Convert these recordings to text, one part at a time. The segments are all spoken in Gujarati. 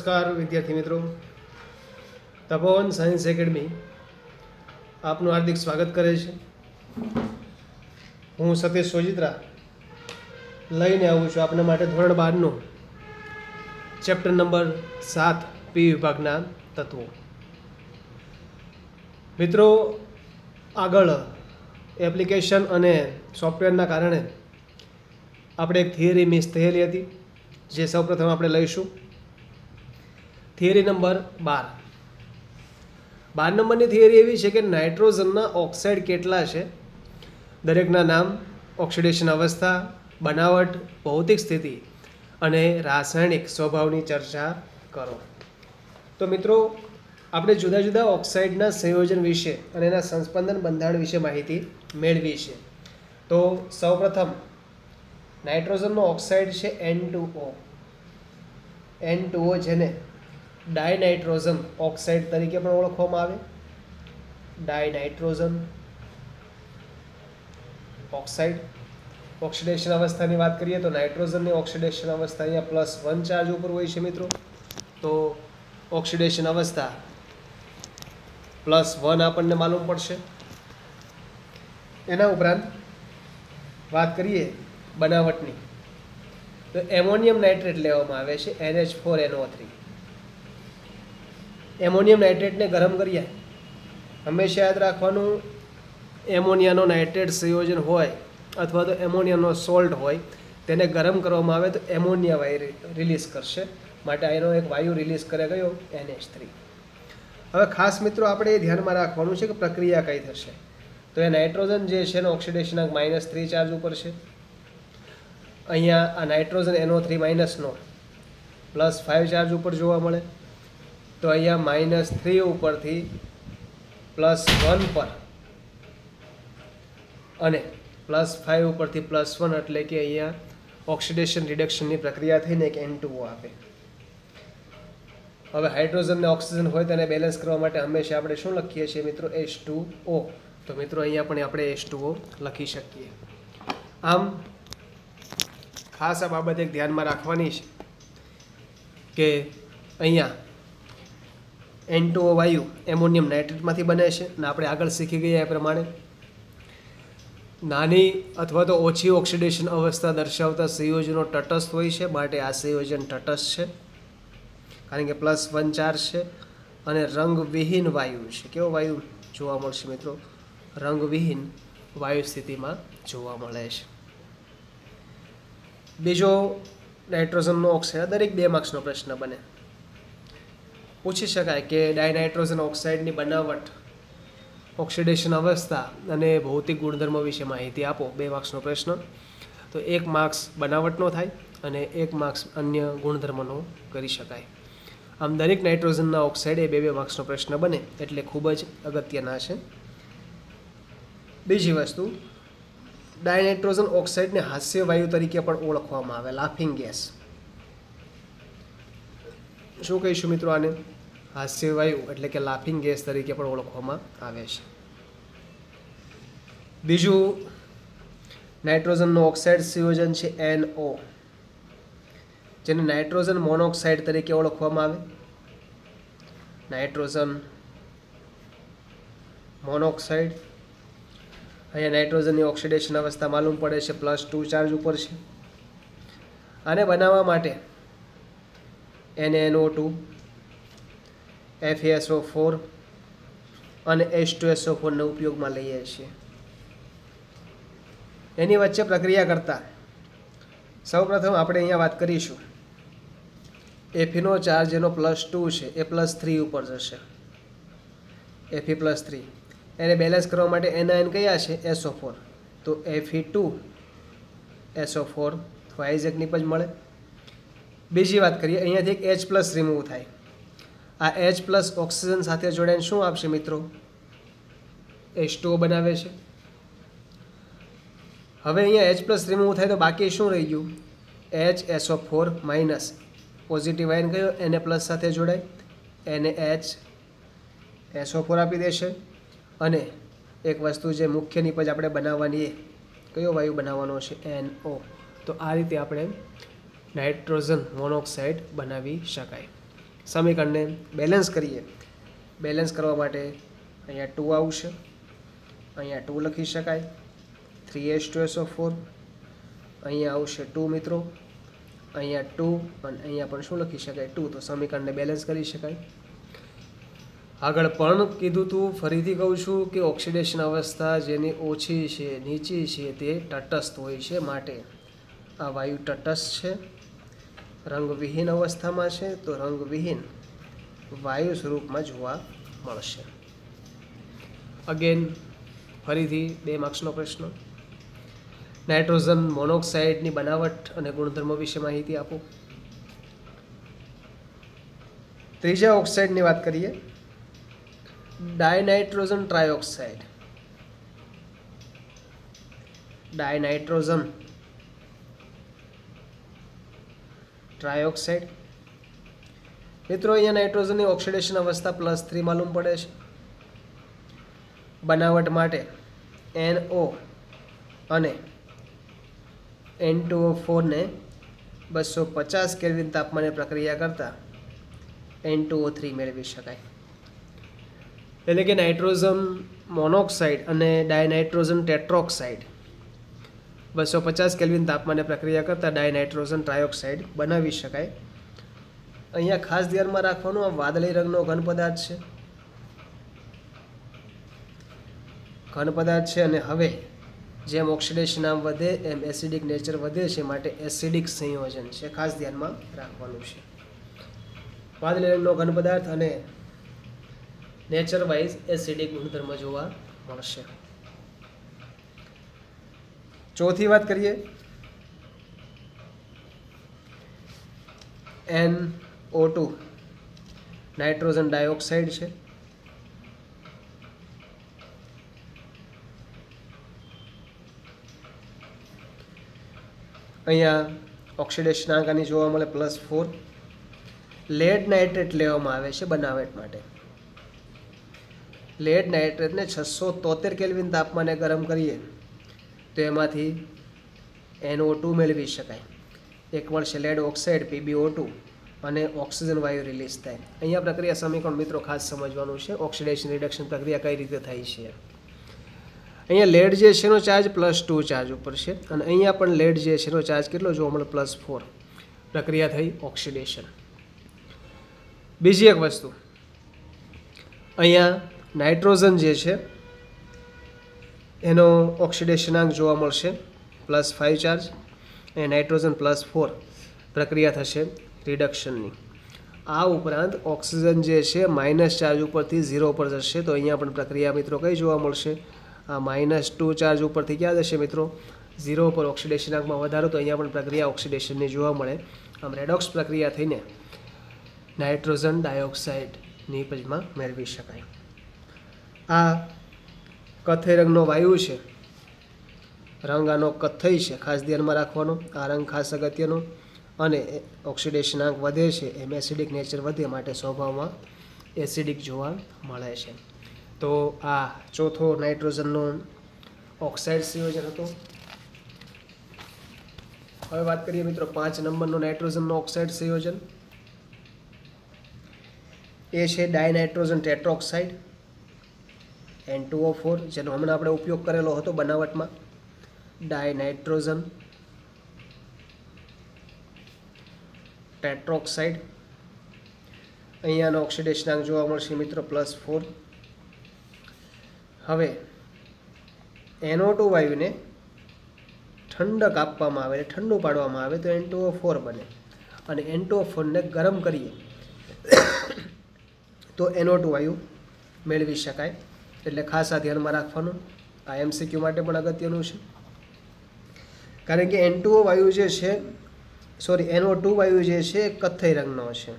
નમસ્કાર વિદ્યાર્થી મિત્રો, તપોવન સાયન્સ એકેડમી આપનું હાર્દિક સ્વાગત કરે છે। હું સતીશ સોજિત્રા લઈને આવું છું આપના માટે ધોરણ 12નું ચેપ્ટર નંબર 7 પી વિભાગના તત્વો। મિત્રો, આગળ એપ્લિકેશન અને સોફ્ટવેરના કારણે આપણે એક થિયરી મિસ થયેલી હતી, જે સૌપ્રથમ આપણે લઈશું। થિયરી નંબર 12 નંબરની થિયરી એવી છે કે નાઇટ્રોજનના ઓક્સાઇડ કેટલા છે, દરેકના નામ, ઓક્સિડેશન અવસ્થા, બનાવટ, ભૌતિક સ્થિતિ અને રાસાયણિક સ્વભાવની ચર્ચા કરો। તો મિત્રો, આપણે જુદા જુદા ઓક્સાઇડના સંયોજન વિશે અને એના સંસ્પંદન બંધારણ વિશે માહિતી મેળવી છે। તો સૌપ્રથમ નાઇટ્રોજનનો ઓક્સાઇડ છે N2O, જેને ડાયનાઇટ્રોજન ઓક્સાઇડ તરીકે પણ ઓળખવામાં આવે। ડાયનાઇટ્રોજન ઓક્સાઇડ ઓક્સિડેશન અવસ્થાની વાત કરીએ તો નાઇટ્રોજનની ઓક્સિડેશન અવસ્થા અહીંયા +1 ચાર્જ ઉપર હોય છે મિત્રો। તો ઓક્સિડેશન અવસ્થા +1 આપણને માલુમ પડશે। એના ઉપરાંત વાત કરીએ બનાવટની, તો એમોનિયમ નાઇટ્રેટ લેવામાં આવે છે NH4NO3। એમોનિયમ નાઇટ્રેટને ગરમ કરીએ, હંમેશા યાદ રાખવાનું, એમોનિયાનો નાઇટ્રેટ સંયોજન હોય અથવા તો એમોનિયાનો સોલ્ટ હોય, તેને ગરમ કરવામાં આવે તો એમોનિયા વાયુ રિલીઝ કરશે, માટે એનો એક વાયુ રિલીઝ કરે કયો NH3। હવે ખાસ મિત્રો આપણે એ ધ્યાનમાં રાખવાનું છે કે પ્રક્રિયા કઈ થશે। તો એ નાઇટ્રોજન જે છે એનો ઓક્સિડેશનાંક -3 ચાર્જ ઉપર છે। અહીંયા આ નાઇટ્રોજન NO3- નો +5 ચાર્જ ઉપર જોવા મળે, તો અહીંયા -3 ઉપરથી +1 પર અને +5 ઉપરથી +1, એટલે કે અહીંયા ઓક્સિડેશન રિડક્શનની પ્રક્રિયા થઈને એક N2O આપે। હવે હાઇડ્રોજન ને ઓક્સિજન હોય તેને બેલેન્સ કરવા માટે હંમેશા આપણે શું લખીએ છીએ મિત્રો? H2O। તો મિત્રો અહીંયા પણ આપણે H2O લખી શકીએ। આમ ખાસ આ બાબત એક ધ્યાનમાં રાખવાની છે કે અહીંયા N2O વાયુ એમોનિયમ નાઇટ્રેટમાંથી બને છે, અને આપણે આગળ શીખી ગયા એ પ્રમાણે નાની અથવા તો ઓછી ઓક્સિડેશન અવસ્થા દર્શાવતા સંયોજનો તટસ્થ હોય છે, માટે આ સંયોજન તટસ્થ છે, કારણ કે +1 ચાર્જ છે અને રંગવિહીન વાયુ છે। કેવો વાયુ જોવા મળશે મિત્રો? રંગવિહીન વાયુ સ્થિતિમાં જોવા મળે છે। બીજો નાઇટ્રોજનનો ઓક્સાઇડ, દરેક 2 માર્ક્સનો પ્રશ્ન બને, પૂછી શકાય કે ડાયનાઇટ્રોજન ઓક્સાઇડની બનાવટ, ઓક્સિડેશન અવસ્થા અને ભૌતિક ગુણધર્મો વિશે માહિતી આપો। 2 માર્ક્સનો પ્રશ્ન, તો 1 માર્ક્સ બનાવટનો થાય અને 1 માર્ક્સ અન્ય ગુણધર્મનો કરી શકાય। આમ દરેક નાઇટ્રોજનના ઓક્સાઇડ એ 2 માર્ક્સનો પ્રશ્ન બને, એટલે ખૂબ જ અગત્યના છે। બીજી વસ્તુ, ડાયનાઇટ્રોજન ઓક્સાઇડને હાસ્ય વાયુ તરીકે પણ ઓળખવામાં આવે, લાફિંગ ગેસ। શું કહીશું મિત્રો આને? હાસ્ય વાયુ એટલે કે લાફિંગ ગેસ તરીકે પણ ઓળખવામાં આવે છે। બીજું નાઇટ્રોજનનો ઓક્સાઇડ સંયોજન છે NO, જેને નાઇટ્રોજન મોનોક્સાઇડ તરીકે ઓળખવામાં આવે। નાઇટ્રોજન મોનોક્સાઇડ, અહીંયા નાઇટ્રોજનની ઓક્સિડેશન અવસ્થા માલુમ પડે છે, +2 ચાર્જ ઉપર છે। આને બનાવવા માટે NaNO2, FeSO4 અને H2SO4 ને ઉપયોગમાં લઈએ છીએ। એની વચ્ચે પ્રક્રિયા કરતા સૌપ્રથમ આપણે અહીંયા વાત કરીશું Fe નો ચાર્જ એનો +2 છે, એ +3 ઉપર જશે, Fe +3, એને બેલેન્સ કરવા માટે એનાયન કયા છે? SO4, તો Fe2SO4 ફાઇઝેક નિપજ મળે। બીજી વાત કરીએ, અહીંયાથી એક H+ રિમૂવ થાય, આ H+ ઓક્સિજન સાથે જોડાઈને શું આપશે મિત્રો? H2O બનાવે છે। હવે અહીંયા H+ રિમૂવ થાય તો બાકી શું રહી ગયું? HSO4-, પોઝિટિવ આયન કયો? Na+ સાથે જોડાય, NaHSO4 આપી દેશે, અને એક વસ્તુ જે મુખ્ય નિપજ આપણે બનાવવાની, એ કયો વાયુ બનાવવાનો છે? NO। તો આ રીતે આપણે નાઇટ્રોજન મોનોક્સાઇડ બનાવી શકાય। સમીકરણને બેલેન્સ કરીએ. બેલેન્સ કરવા માટે અહીંયા 2 આવશે, અહીંયા 2 લખી શકાય, 3h2SO4, અહીંયા આવશે 2 મિત્રો, અહીંયા 2 અને અહીંયા પણ શું લખી શકાય 2. તો સમીકરણને બેલેન્સ કરી શકાય. આગળ પણ કીધું તું, ફરીથી કહું છું કે ઓક્સિડેશન અવસ્થા જેની ઓછી છે, નીચી છે, તે તટસ્થ હોય છે. માટે આ વાયુ તટસ્થ છે. રંગવિહીન અવસ્થામાં છે તો રંગવિહીન વાયુ સ્વરૂપમાં જોવા મળશે. અગેન ફરીથી 2 માર્ક્સનો પ્રશ્ન. નાઇટ્રોજન મોનોક્સાઇડની બનાવટ અને ગુણધર્મો વિશે માહિતી આપો. ત્રીજા ઓક્સાઇડની વાત કરીએ, ડાયનાઇટ્રોજન ટ્રાયોક્સાઇડ. ડાયનાઇટ્રોજન ટ્રાયોક્સાઇડ મિત્રો, અહીંયા નાઇટ્રોજનની ઓક્સિડેશન અવસ્થા +3 માલુમ પડે છે. બનાવટ માટે NO અને N2O4 ને 250 કેલ્વિન તાપમાને પ્રક્રિયા કરતા N2O3 મેળવી શકાય. એટલે કે નાઇટ્રોજન મોનોક્સાઇડ અને ડાયનાઇટ્રોજન ટેટ્રોક્સાઇડ 250 કેલ્વિન તાપમાને પ્રક્રિયા કરતાં ડાયનાઇટ્રોજન ટ્રાયોક્સાઇડ બનાવી શકાય. અહીંયા ખાસ ધ્યાનમાં રાખવાનું, આ વાદળી રંગનો ઘન પદાર્થ છે. ઘન પદાર્થ છે અને હવે જેમ ઓક્સિડેશન આમ વધે એમ એસિડિક નેચર વધે છે, માટે એસિડિક સંયોજન છે. ખાસ ધ્યાનમાં રાખવાનું છે. વાદળી રંગનો ઘન પદાર્થ અને નેચર વાઇઝ એસિડિક ગુણધર્મ જોવા મળશે. ચોથી વાત કરીએ, NO2 નાઇટ્રોજન ડાયોક્સાઇડ છે. અહીંયા ઓક્સિડેશન આની જોવા મળે +4. લેડ નાઇટ્રેટ લેવામાં આવે છે બનાવટ માટે. લેડ નાઇટ્રેટને 673 કેલ્વિન તાપમાને ગરમ કરીએ તો એમાંથી NO2 મેળવી શકાય. એક મળશે લેડ ઓક્સાઇડ PbO2 અને ઓક્સિજન વાયુ રિલીઝ થાય. અહીંયા પ્રક્રિયા સમીકરણ મિત્રો ખાસ સમજવાનું છે, ઓક્સિડેશન રિડક્શન પ્રક્રિયા કઈ રીતે થાય છે. અહીંયા લેડ જે છે એનો ચાર્જ +2 ચાર્જ ઉપર છે અને અહીંયા પણ લેડ જે છે એનો ચાર્જ કેટલો જોવા મળે +4. પ્રક્રિયા થઈ ઓક્સિડેશન. બીજી એક વસ્તુ, અહીંયા નાઇટ્રોજન જે છે એનો ઓક્સિડેશનાંક જોવા મળશે +5 ચાર્જ અને નાઇટ્રોજન +4. પ્રક્રિયા થશે રિડક્શનની. આ ઉપરાંત ઓક્સિજન જે છે માઇનસ ચાર્જ ઉપરથી 0 પર જશે. તો અહીંયા પણ પ્રક્રિયા મિત્રો કઈ જોવા મળશે, આ -2 ચાર્જ ઉપરથી ક્યાં જશે મિત્રો 0 પર. ઓક્સિડેશનાંકમાં વધારો, તો અહીંયા પણ પ્રક્રિયા ઓક્સિડેશનની જોવા મળે. આમ રેડોક્સ પ્રક્રિયા થઈને નાઇટ્રોજન ડાયોક્સાઇડ નિપજમાં મેળવી શકાય. આ કથ્થઈ રંગનો વાયુ છે, રંગ આનો કથ્થઈ છે, ખાસ ધ્યાનમાં રાખવાનો. આ રંગ ખાસ અગત્યનો. અને ઓક્સિડેશનાંક વધે છે એમ એસિડિક નેચર વધે, માટે સ્વભાવમાં એસિડિક જોવા મળે છે. તો આ ચોથો નાઇટ્રોજનનો ઓક્સાઇડ સંયોજન હતો. હવે વાત કરીએ મિત્રો 5 નંબરનો નાઇટ્રોજનનો ઓક્સાઇડ સંયોજન. એ છે ડાયનાઇટ્રોજન ટેટ્રોક્સાઇડ N2O4, જેનો હમણાં આપણે ઉપયોગ કરેલો હતો બનાવટમાં. ડાયનાઇટ્રોજન ટેટ્રોક્સાઇડ. અહીંયાનો ઓક્સિડેશનાંક જોવા મળશે મિત્રો +4. હવે NO2 વાયુને ઠંડક આપવામાં આવે, ઠંડુ પાડવામાં આવે તો N2O4 બને. અને N2O4 ને ગરમ કરીએ તો NO2 વાયુ મેળવી શકાય. એટલે ખાસ આ ધ્યાનમાં રાખવાનું. આ MCQ માટે પણ અગત્યનું છે, કારણ કે NO2 વાયુ જે છે કથ્થઈ રંગનો છે,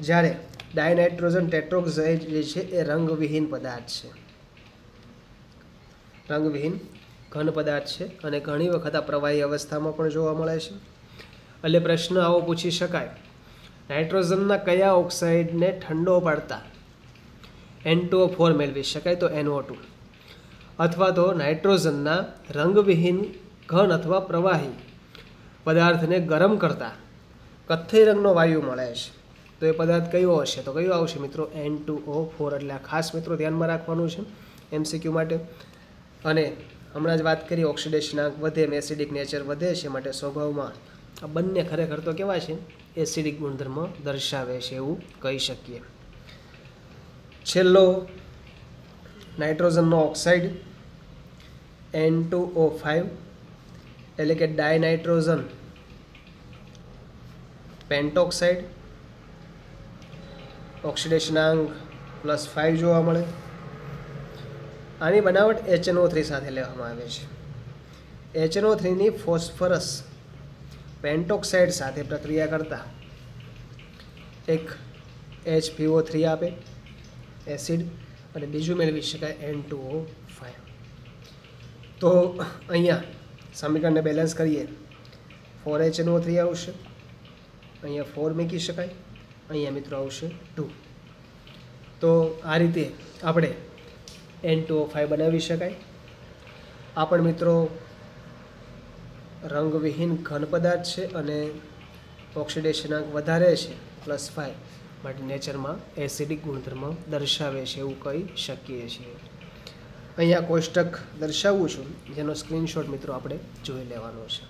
જ્યારે ડાયનાઇટ્રોજન ટેટ્રોક્સાઇડ જે છે એ રંગવિહીન પદાર્થ છે. રંગવિહીન ઘન પદાર્થ છે અને ઘણી વખત આ પ્રવાહી અવસ્થામાં પણ જોવા મળે છે. એટલે પ્રશ્ન આવો પૂછી શકાય, નાઇટ્રોજનના કયા ઓક્સાઇડને ઠંડો પાડતા N2O4 મેળવી શકાય? તો NO2. અથવા તો નાઇટ્રોજનના રંગવિહીન ઘન અથવા પ્રવાહી પદાર્થને ગરમ કરતા કથ્થઈ રંગનો વાયુ મળે છે તો એ પદાર્થ કયો હશે? તો કયો આવશે મિત્રો? N2O4. એટલે આ ખાસ મિત્રો ધ્યાનમાં રાખવાનું છે MCQ માટે. અને હમણાં જ વાત કરી ઓક્સિડેશનાંક વધે એમ એસિડિક નેચર વધે છે, માટે સ્વભાવમાં આ બંને ખરેખર તો કેવા છે? એસિડિક ગુણધર્મ દર્શાવે છે એવું કહી શકીએ. છેલ્લો નાઇટ્રોજનનો ઓક્સાઇડ N2O5 એટલે કે ડાયનાઇટ્રોજન પેન્ટોક્સાઇડ. ઓક્સિડેશનાંક +5 જોવા મળે. આની બનાવટ HNO3 સાથે લેવામાં આવે છે. HNO3ની ફોસ્ફરસ પેન્ટોક્સાઇડ સાથે પ્રક્રિયા કરતા એક HPO3 આપે એસિડ, અને બીજું મેળવી શકાય N2O5. તો અહીંયા સમીકરણને બેલેન્સ કરીએ 4HNO3 આવશે, અહીંયા 4 મૂકી શકાય, અહીંયા મિત્રો આવશે 2. તો આ રીતે આપણે N2O5 બનાવી શકાય. આ પણ મિત્રો રંગવિહીન ઘન પદાર્થ છે અને ઓક્સિડેશનાંક વધારે છે +5, માટે નેચરમાં એસિડિક ગુણધર્મ દર્શાવે છે એવું કહી શકીએ છીએ. અહીંયા કોષ્ટક દર્શાવું છું, જેનો સ્ક્રીનશોટ મિત્રો આપણે જોઈ લેવાનો છે.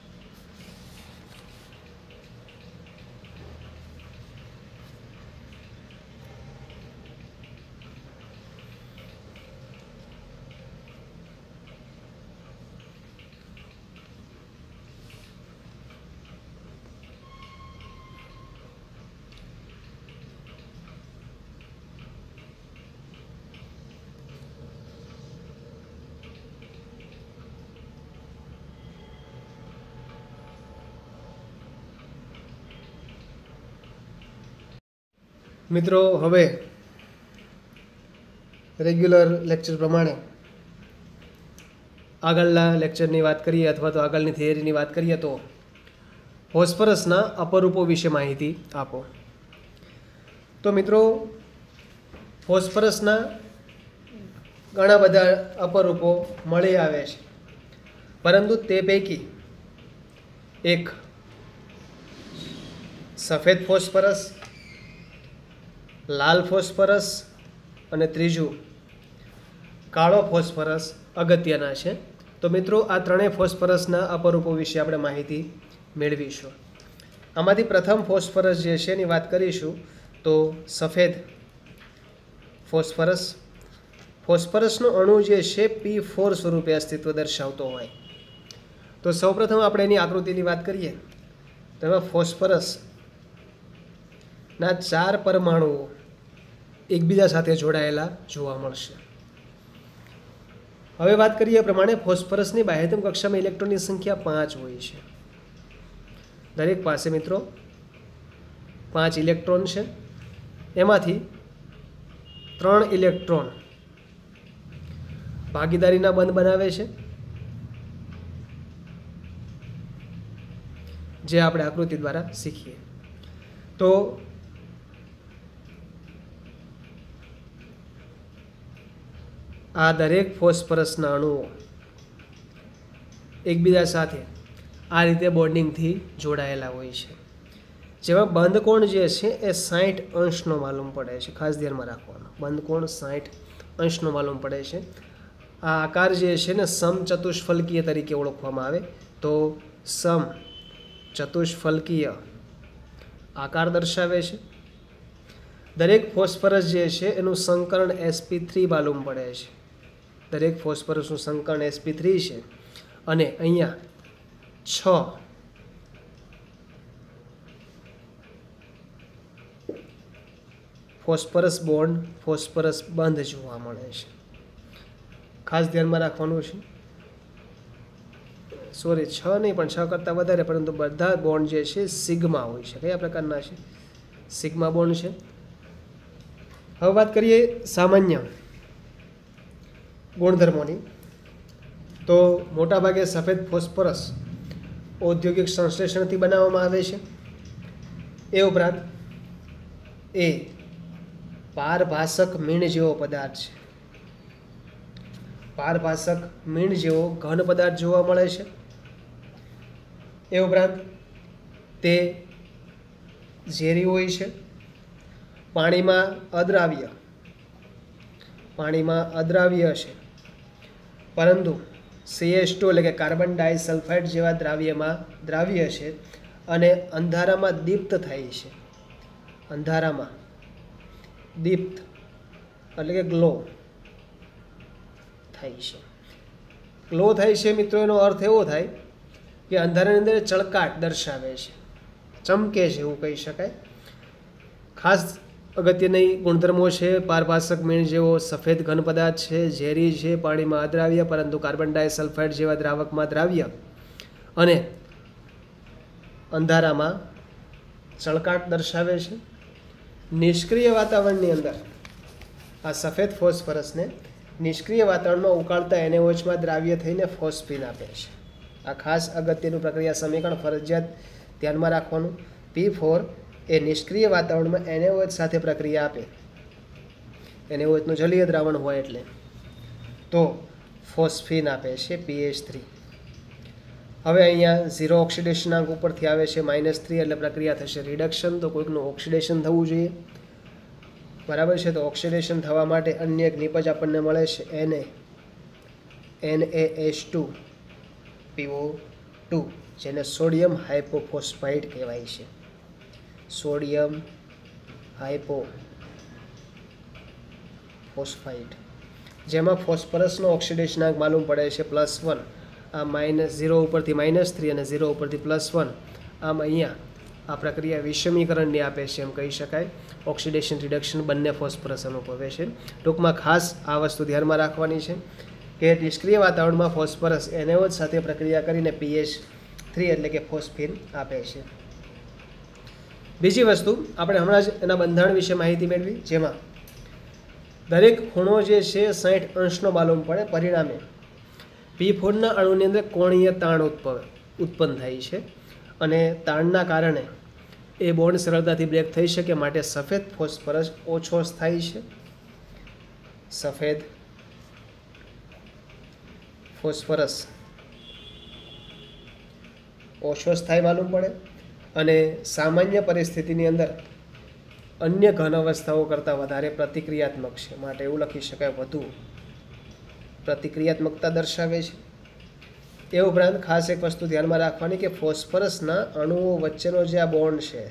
મિત્રો હવે રેગ્યુલર લેક્ચર પ્રમાણે આગળના લેક્ચરની વાત કરીએ અથવા તો આગળની થિયરીની વાત કરીએ તો ફોસ્ફરસના અપરૂપો વિશે માહિતી આપો. તો મિત્રો ફોસ્ફરસના ઘણા બધા અપરૂપો મળી આવે છે, પરંતુ તે પૈકી એક સફેદ ફોસ્ફરસ, લાલ ફોસ્ફરસ અને ત્રીજું કાળો ફોસ્ફરસ અગત્યના છે. તો મિત્રો આ ત્રણેય ફોસ્ફરસના અપરૂપો વિશે આપણે માહિતી મેળવીશું. આમાંથી પ્રથમ ફોસ્ફરસ જે છે એની વાત કરીશું તો સફેદ ફોસ્ફરસ. ફોસ્ફરસનો અણુ જે છે P4 સ્વરૂપે અસ્તિત્વ દર્શાવતો હોય. તો સૌપ્રથમ આપણે એની આકૃતિની વાત કરીએ તો એમાં ફોસ્ફરસના 4 પરમાણુઓ એકબીજા સાથે જોડાયેલા જોવા મળશે. હવે વાત કરીએ એ પ્રમાણે ફોસ્ફરસની બાહ્યતમ કક્ષામાં ઇલેક્ટ્રોનની સંખ્યા 5 હોય છે. દરેક પાસે મિત્રો 5 ઇલેક્ટ્રોન છે. એમાંથી 3 ઇલેક્ટ્રોન ભાગીદારીના બંધ બનાવે છે, જે આપણે આકૃતિ દ્વારા શીખીએ. તો આ દરેક ફોસ્ફરસના અણુઓ એકબીજા સાથે આ રીતે બોન્ડિંગથી જોડાયેલા હોય છે, જેમાં બંધ કોણ જે છે એ 60 અંશનો માલુમ પડે છે. ખાસ ધ્યાનમાં રાખવાનો, બંધ કોણ 60 અંશનો માલુમ પડે છે. આ આકાર જે છે ને સમચતુષ્ફલકીય તરીકે ઓળખવામાં આવે. તો સમચતુષ્ફલકીય આકાર દર્શાવે છે. દરેક ફોસ્ફરસ જે છે એનું સંકરણ sp3 માલુમ પડે છે. દરેક ફોસ્ફરસનું સંકરણ sp3 છે અને અહીંયા 6 ફોસ્ફરસ બોન્ડ, ફોસ્ફરસ બંધ જોવા મળે છે. ખાસ ધ્યાનમાં રાખવાનું છે. સોરી, 6 નહીં પણ 6 કરતાં વધારે, પરંતુ બધા બોન્ડ જે છે સિગ્મા હોય છે. કયા પ્રકારના છે? સિગ્મા બોન્ડ છે. હવે વાત કરીએ સામાન્ય ગુણધર્મોની. તો મોટાભાગે સફેદ ફોસ્ફરસ ઔદ્યોગિક સંશ્લેષણથી બનાવવામાં આવે છે. એ ઉપરાંત એ પારભાષક મીણ જેવો પદાર્થ છે. પારભાષક મીણ જેવો ઘન પદાર્થ જોવા મળે છે. એ ઉપરાંત તે ઝેરી હોય છે, પાણીમાં અદ્રાવ્ય છે, પરંતુ CH2 એટલે કે કાર્બન ડાયસલ્ફાઇડ જેવા દ્રાવ્ય છે અને અંધારામાં દીપ્ત થાય છે. અંધારામાં દીપ્ત એટલે કે ગ્લો થાય છે. ગ્લો થાય છે મિત્રો, એનો અર્થ એવો થાય કે અંધારાની અંદર ચળકાટ દર્શાવે છે, ચમકે છે એવું કહી શકાય. ખાસ અગત્યની ગુણધર્મો છે: પારભાષક મીણ જેવો સફેદ ઘન પદાર્થ છે, ઝેરી છે, પાણીમાં અદ્રાવ્ય પરંતુ કાર્બન ડાયસલ્ફાઇડ જેવા દ્રાવકમાં દ્રાવ્ય અને અંધારામાં ચળકાટ દર્શાવે છે. નિષ્ક્રિય વાતાવરણની અંદર આ સફેદ ફોસ્ફરસને નિષ્ક્રિય વાતાવરણમાં ઉકાળતા NaOH દ્રાવ્ય થઈને ફોસ્ફીન આપે છે. આ ખાસ અગત્યનું પ્રક્રિયા સમીકરણ ફરજિયાત ધ્યાનમાં રાખવાનું. P4 એ નિષ્ક્રિય વાતાવરણમાં NaOH સાથે પ્રક્રિયા આપે, NaOH નું જલીય દ્રાવણ હોય એટલે, તો ફોસ્ફીન આપે છે PH3. હવે અહીંયા 0 ઓક્સિડેશનાંક ઉપરથી આવે છે -3 એટલે પ્રક્રિયા થશે રિડક્શન. તો કોઈકનું ઓક્સિડેશન થવું જોઈએ, બરાબર છે. તો ઓક્સિડેશન થવા માટે અન્ય એક નિપજ આપણને મળે છે NaH2PO2, જેને સોડિયમ હાઇપોફોસ્ફાઇડ કહેવાય છે. સોડિયમ હાઇપોફોસ્ફાઇડ, જેમાં ફોસ્ફરસનો ઓક્સિડેશનાંક માલુમ પડે છે +1. આ -0 ઉપરથી -3 અને 0 ઉપરથી +1. આમ અહીંયા આ પ્રક્રિયા વિષમીકરણની આપે છે એમ કહી શકાય. ઓક્સિડેશન રિડક્શન બંને ફોસ્ફરસ અનુભવે છે. ટૂંકમાં ખાસ આ વસ્તુ ધ્યાનમાં રાખવાની છે કે નિષ્ક્રિય વાતાવરણમાં ફોસ્ફરસ NaOH સાથે પ્રક્રિયા કરીને PH3 એટલે કે ફોસ્ફીન આપે છે. બીજી વસ્તુ, આપણે હમણાં જ એના બંધારણ વિશે માહિતી મેળવી, જેમાં દરેક ખૂણો જે છે 60 અંશનો માલુમ પડે. પરિણામે P4ના અણુની અંદર કોણીય તાણ ઉત્પન્ન થાય છે અને તાણના કારણે એ બોન્ડ સરળતાથી બ્રેક થઈ શકે, માટે સફેદ ફોસ્ફરસ ઓછો સ્થાયી છે. સફેદ ફોસ્ફરસ ઓછો સ્થાયી માલુમ પડે અને સામાન્ય પરિસ્થિતિની અંદર અન્ય ઘન અવસ્થાઓ કરતાં વધારે પ્રતિક્રિયાત્મક છે, માટે એવું લખી શકાય વધુ પ્રતિક્રિયાત્મકતા દર્શાવે છે. એ ઉપરાંત ખાસ એક વસ્તુ ધ્યાનમાં રાખવાની કે ફોસ્ફરસના અણુઓ વચ્ચેનો જે આ બોન્ડ છે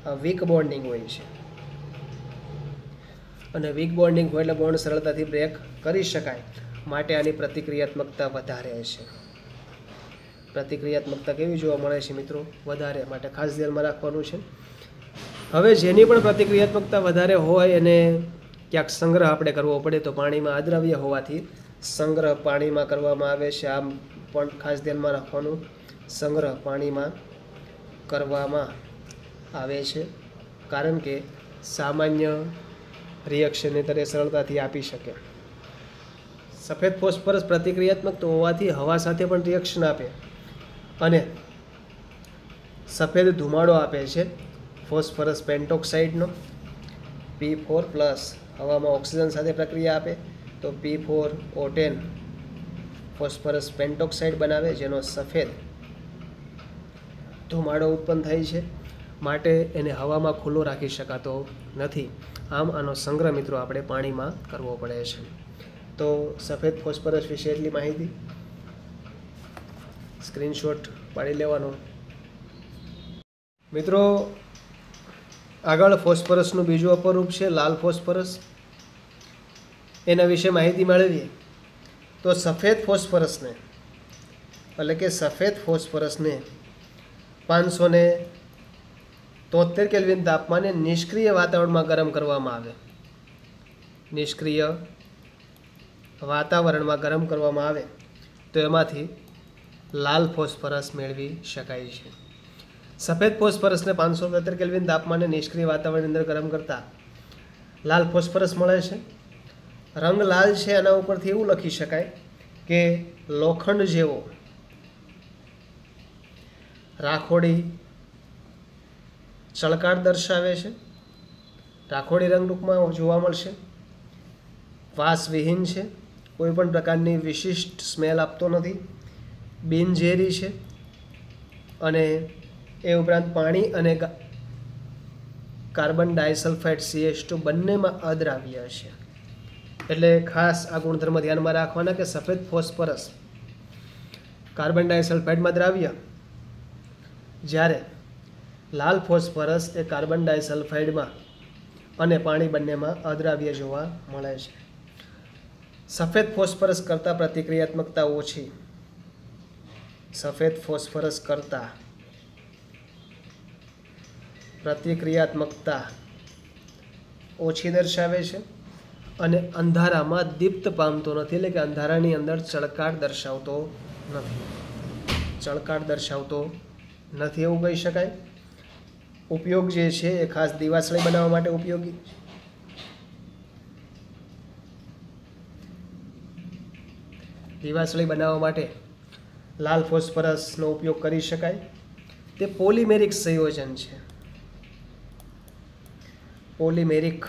આ વીક બોન્ડિંગ હોય છે, અને વીક બોન્ડિંગ હોય એટલે બોન્ડ સરળતાથી બ્રેક કરી શકાય, માટે આની પ્રતિક્રિયાત્મકતા વધારે છે. પ્રતિક્રિયાત્મકતા કેવી જોવા મળે છે મિત્રો? વધારે, માટે ખાસ ધ્યાનમાં રાખવાનું છે. હવે જેની પણ પ્રતિક્રિયાત્મકતા વધારે હોય એને ક્યાંક સંગ્રહ આપણે કરવો પડે, તો પાણીમાં અદ્રાવ્ય હોવાથી સંગ્રહ પાણીમાં કરવામાં આવે છે. આમ પણ ખાસ ધ્યાનમાં રાખવાનું, સંગ્રહ પાણીમાં કરવામાં આવે છે, કારણ કે સામાન્ય રિએક્શનની તરે સરળતાથી આપી શકે. સફેદ ફોસ્ફરસ પ્રતિક્રિયાત્મક તો હોવાથી હવા સાથે પણ રિએક્શન આપે અને સફેદ ધુમાડો આપે છે ફોસ્ફરસ પેન્ટોક્સાઇડનો. P4+, હવામાં ઓક્સિજન સાથે પ્રક્રિયા આપે તો P4O10 ફોસ્ફરસ પેન્ટોક્સાઇડ બનાવે, જેનો સફેદ ધુમાડો ઉત્પન્ન થાય છે, માટે એને હવામાં ખુલ્લો રાખી શકાતો નથી. આમ આનો સંગ્રહ મિત્રો આપણે પાણીમાં કરવો પડે છે. તો સફેદ ફોસ્ફરસ વિશે એટલી માહિતી, સ્ક્રીનશોટ પાડી લેવાનો. મિત્રો આગળ ફોસ્ફરસનું બીજું અપરૂપ છે લાલ ફોસ્ફરસ. એના વિશે માહિતી મેળવીએ તો સફેદ ફોસ્ફરસને એટલે કે સફેદ ફોસ્ફરસને 573 કેલ્વિન તાપમાને નિષ્ક્રિય વાતાવરણમાં ગરમ કરવામાં આવે. નિષ્ક્રિય વાતાવરણમાં ગરમ કરવામાં આવે તો એમાંથી લાલ ફોસ્ફરસ મેળવી શકાય છે. સફેદ ફોસ્ફરસને 573 કેલ્વિન તાપમાને નિષ્ક્રિય વાતાવરણની અંદર ગરમ કરતાં લાલ ફોસ્ફરસ મળે છે. રંગ લાલ છે, આના ઉપરથી એવું લખી શકાય કે લોખંડ જેવો રાખોડી ચળકાટ દર્શાવે છે. રાખોડી રંગ ટૂંકમાં જોવા મળશે. વાસવિહીન છે, કોઈ પણ પ્રકારની વિશિષ્ટ સ્મેલ આપતો નથી. બિનઝેરી છે અને એ ઉપરાંત પાણી અને કાર્બન ડાયસલ્ફાઇડ CH2 બંનેમાં અદ્રાવ્ય છે. એટલે ખાસ આ ગુણધર્મ ધ્યાનમાં રાખવાના કે સફેદ ફોસ્ફરસ કાર્બન ડાયસલ્ફાઇડમાં દ્રાવ્ય, જ્યારે લાલ ફોસ્ફરસ એ કાર્બન ડાયસલ્ફાઇડમાં અને પાણી બંનેમાં અદ્રાવ્ય જોવા મળે છે. સફેદ ફોસ્ફરસ કરતાં પ્રતિક્રિયાત્મકતા ઓછી, સફેદ ફોસ્ફરસ કરતાં પ્રતિક્રિયાત્મકતા ઓછી દર્શાવે છે અને અંધારામાં દીપ્ત પામતો નથી, એટલે કે અંધારાની અંદર ચળકાટ દર્શાવતો નથી. ચળકાટ દર્શાવતો નથી એવું કહી શકાય. ઉપયોગ જે છે એ ખાસ દિવાસળી બનાવવા માટે ઉપયોગી. દિવાસળી બનાવવા માટે લાલ ફોસ્ફરસનો ઉપયોગ કરી શકાય. તે પોલિમેરિક સંયોજન છે. પોલિમેરિક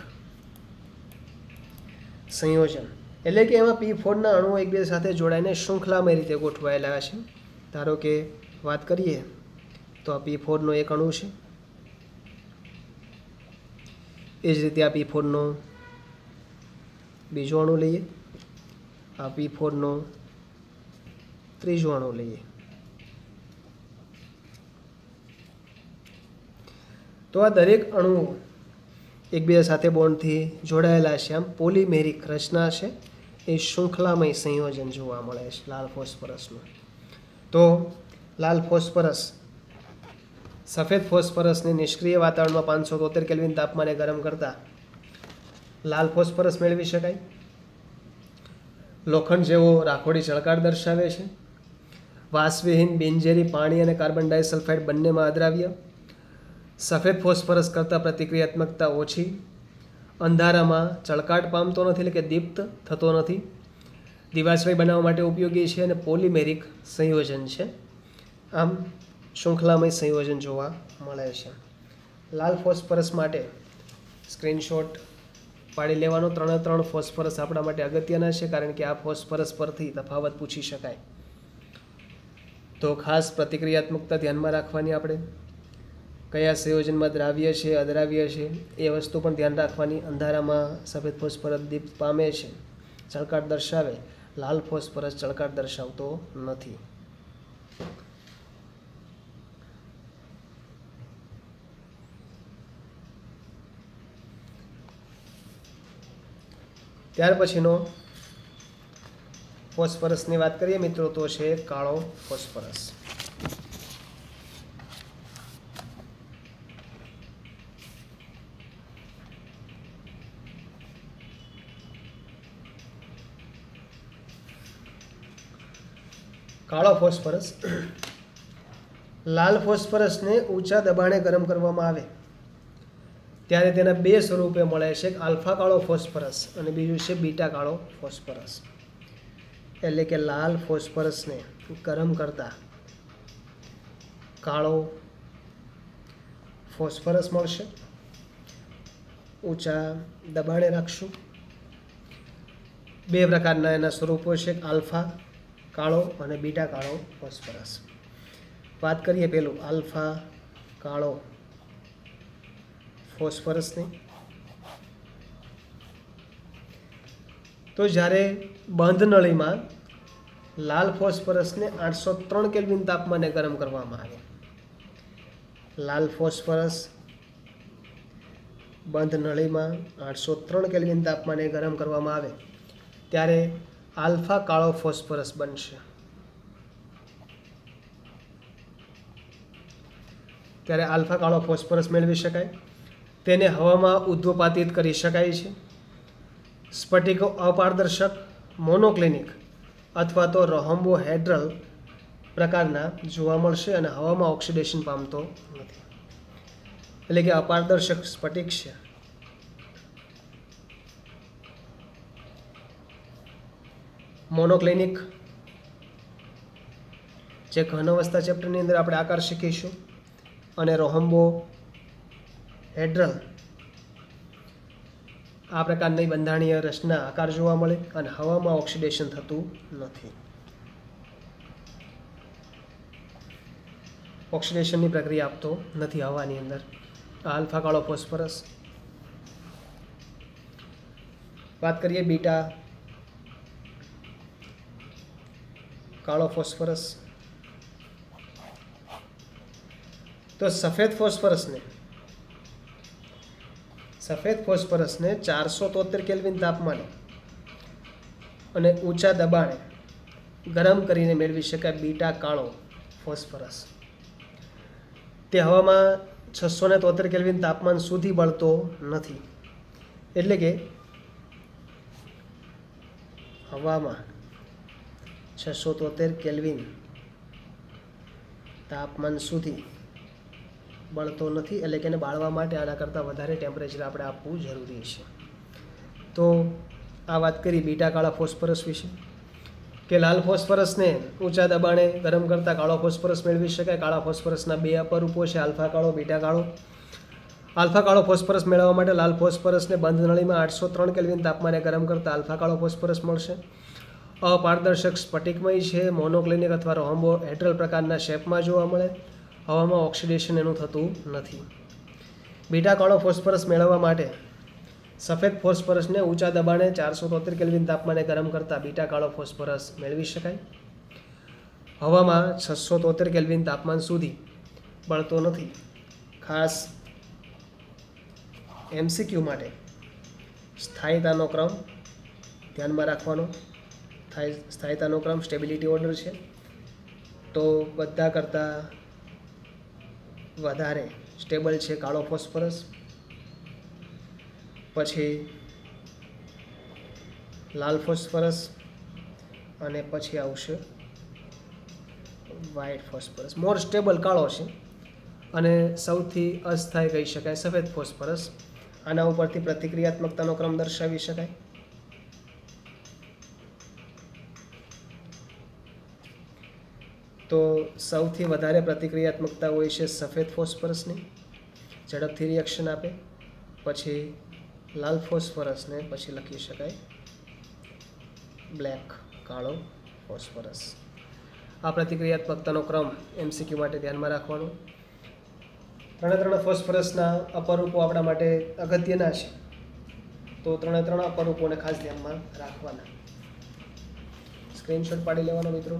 સંયોજન એટલે કે એમાં P4ના અણુઓ એકબીજા સાથે જોડાઈને શૃંખલામય રીતે ગોઠવાયેલા છે. ધારો કે વાત કરીએ તો આ P4નો એક અણુ છે, એ જ રીતે આ P4નો બીજો અણુ લઈએ, આ P4નો ત્રીજો અણુ લઈએ. તો આ દરેક અણુઓ એકબીજા સાથે બોન્ડથી જોડાયેલા છે. આમ પોલિમેરિક રચના છે, એ શૃંખલામય સંયોજન જોવા મળે છે લાલ ફોસ્ફરસનું. તો લાલ ફોસ્ફરસ સફેદ ફોસ્ફરસને નિષ્ક્રિય વાતાવરણમાં 573 કેલ્વિન તાપમાને ગરમ કરતા લાલ ફોસ્ફરસ મેળવી શકાય. લોખંડ જેવો રાખોડી ચળકાટ દર્શાવે છે. વાસવિહીન બિનઝેરી પાણી અને કાર્બન ડાયસલ્ફાઇડ બંનેમાં અદ્રાવ્ય. સફેદ ફોસ્ફરસ કરતાં પ્રતિક્રિયાત્મકતા ઓછી. અંધારામાં ચળકાટ પામતો નથી, એટલે કે દીપ્ત થતો નથી. દિવાસળી બનાવવા માટે ઉપયોગી છે અને પોલિમેરિક સંયોજન છે. આમ શૃંખલામય સંયોજન જોવા મળે છે. લાલ ફોસ્ફરસ માટે સ્ક્રીનશોટ પાડી લેવાનો. 3 ફોસ્ફરસ આપણા માટે અગત્યના છે, કારણ કે આ ફોસ્ફરસ પરથી તફાવત પૂછી શકાય. તો ખાસ પ્રતિક્રિયાત્મકતા ધ્યાનમાં રાખવાની. આપણે કયા સંયોજનમાં દ્રાવ્ય છે, અદ્રાવ્ય છે, એ વસ્તુ પણ ધ્યાન રાખવાની. અંધારામાં સફેદ ફોસ્ફરસ દીપ્ત પામે છે, ચળકાટ દર્શાવે. લાલ ફોસ્ફરસ ચળકાટ દર્શાવતો નથી. ત્યાર પછીનો ફોસ્ફરસની વાત કરીએ મિત્રો, તો છે કાળો ફોસ્ફરસ. કાળો ફોસ્ફરસ લાલ ફોસ્ફરસને ઊંચા દબાણે ગરમ કરવામાં આવે ત્યારે તેના બે સ્વરૂપે મળે છે. એક આલ્ફા કાળો ફોસ્ફરસ અને બીજું છે બીટા કાળો ફોસ્ફરસ. એટલે કે લાલ ફોસ્ફરસને ગરમ કરતા કાળો ફોસ્ફરસ મળશે. ઊંચા દબાણે રાખશું. બે પ્રકારના એના સ્વરૂપો છે, આલ્ફા કાળો અને બીટા કાળો ફોસ્ફરસ. વાત કરીએ પેલું આલ્ફા કાળો ફોસ્ફરસની. તો જ્યારે બંધ નળીમાં લાલ ફોસ્ફરસને 803 કેલ્વિન તાપમાને ગરમ કરવામાં આવે, લાલ ફોસ્ફરસ બંધ નળીમાં 803 કેલ્વિન તાપમાને ગરમ કરવામાં આવે ત્યારે આલ્ફા કાળો ફોસ્ફરસ બનશે. ત્યારે આલ્ફા કાળો ફોસ્ફરસ મેળવી શકાય. તેને હવામાં ઉદ્વપાતિત કરી શકાય છે. સ્ફટિકો અપારદર્શક, મોનોક્લિનિક અથવા તો રોમ્બોહેડ્રલ પ્રકારના જોવા મળશે અને હવામાં ઓક્સિડેશન પામતો નથી. એટલે કે અપારદર્શક સ્ફટિક છે. મોનોક્લિનિક જે ઘન અવસ્થા ચેપ્ટરની અંદર આપણે આકાર શીખીશું, અને રોમ્બોહેડ્રલ આ પ્રકારની બંધારણીય રચના આકાર જોવા મળે અને હવામાં ઓક્સિડેશન થતું નથી. ઓક્સિડેશનની પ્રક્રિયા આપતો નથી હવાની અંદર. આલ્ફા કાળો ફોસ્ફરસ. વાત કરીએ બીટા કાળો ફોસ્ફરસ. તો સફેદ ફોસ્ફરસને 473 કેલ્વિન તાપમાને અને ઊંચા દબાણે ગરમ કરીને મેળવી શકાય બીટા કાળો ફોસ્ફરસ. તે હવામાં 673 કેલ્વિન તાપમાન સુધી બળતો નથી. એટલે કે હવામાં 673 કેલ્વિન તાપમાન સુધી બળતો નથી. એટલે કે એને બાળવા માટે આના કરતાં વધારે ટેમ્પરેચર આપણે આપવું જરૂરી છે. તો આ વાત કરી બીટા કાળા ફોસ્ફરસ વિશે કે લાલ ફોસ્ફરસને ઊંચા દબાણે ગરમ કરતાં કાળો ફોસ્ફરસ મેળવી શકાય. કાળા ફોસ્ફરસના બે અપરૂપો છે, આલ્ફા કાળો, બીટા કાળો. આલ્ફા કાળો ફોસ્ફરસ મેળવવા માટે લાલ ફોસ્ફરસને બંધ નળીમાં 803 કેલ્વિન તાપમાને ગરમ કરતાં આલ્ફા કાળો ફોસ્ફરસ મળશે. અપારદર્શક સ્ફટિકમય છે, મોનોક્લિનિક અથવા રોમ્બોહેડ્રલ પ્રકારના શેપમાં જોવા મળે. હવામાં ઓક્સિડેશન એનું થતું નથી. બીટા કાળો ફોસ્ફરસ મેળવવા માટે સફેદ ફોસ્ફરસને ઊંચા દબાણે 473 કેલ્વિન તાપમાને ગરમ કરતાં બીટા કાળો ફોસ્ફરસ મેળવી શકાય. હવામાં 673 કેલ્વિન તાપમાન સુધી બળતો નથી. ખાસ એમસીક્યુ માટે સ્થાયીતાનો ક્રમ ધ્યાનમાં રાખવાનો. સ્થાયીતાનો ક્રમ સ્ટેબિલિટી ઓર્ડર છે, તો બધા કરતાં વધારે સ્ટેબલ છે કાળો ફોસ્ફરસ, પછી લાલ ફોસ્ફરસ અને પછી આવશે વ્હાઇટ ફોસ્ફરસ. મોર સ્ટેબલ કાળો છે અને સૌથી અસ્થાયી કહી શકાય સફેદ ફોસ્ફરસ. આના ઉપરથી પ્રતિક્રિયાત્મકતાનો ક્રમ દર્શાવી શકાય. તો સૌથી વધારે પ્રતિક્રિયાત્મકતા હોય છે સફેદ ફોસ્ફરસની, ઝડપથી રિએક્શન આપે. પછી લાલ ફોસ્ફરસને પછી લખી શકાય બ્લેક કાળો ફોસ્ફરસ. આ પ્રતિક્રિયાત્મકતાનો ક્રમ એમસીક્યુ માટે ધ્યાનમાં રાખવાનો. ત્રણે ફોસ્ફરસના અપરૂપો આપણા માટે અગત્યના છે, તો ત્રણે અપરૂપોને ખાસ ધ્યાનમાં રાખવાના. સ્ક્રીનશોટ પાડી લેવાનો મિત્રો.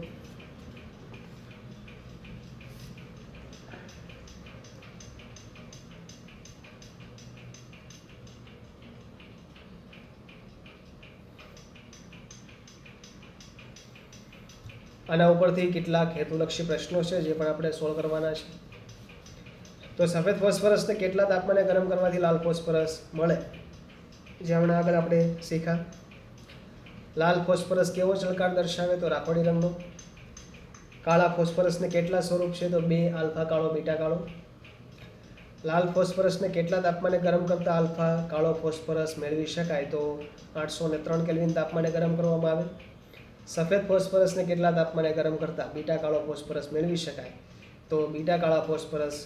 આના ઉપરથી કેટલાક હેતુલક્ષી પ્રશ્નો છે જે પણ આપણે સોલ્વ કરવાના છે. તો સફેદ ફોસ્ફરસને કેટલા તાપમાને ગરમ કરવાથી લાલ ફોસ્ફરસ મળે, જે હમણાં આગળ આપણે શીખ્યા. લાલ ફોસ્ફરસ કેવો ચળકાટ દર્શાવે, તો રાખોડી રંગનો. કાળા ફોસ્ફરસને કેટલા સ્વરૂપ છે, તો 2 આલ્ફા કાળો, બીટા કાળો. લાલ ફોસ્ફરસને કેટલા તાપમાને ગરમ કરતા આલ્ફા કાળો ફોસ્ફરસ મેળવી શકાય, તો 803 કેલ્વિન તાપમાને ગરમ કરવામાં આવે. સફેદ ફોસ્ફરસને કેટલા તાપમાને ગરમ કરતા બીટા કાળો ફોસ્ફરસ મેળવી શકાય, તો બીટા કાળા ફોસ્ફરસ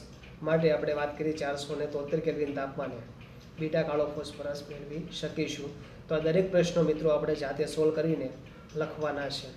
માટે આપણે વાત કરી 473 કેલ્વિન તાપમાને બીટા કાળો ફોસ્ફરસ મેળવી શકીશું. તો આ દરેક પ્રશ્નો મિત્રો આપણે જાતે સોલ્વ કરીને લખવાના છે.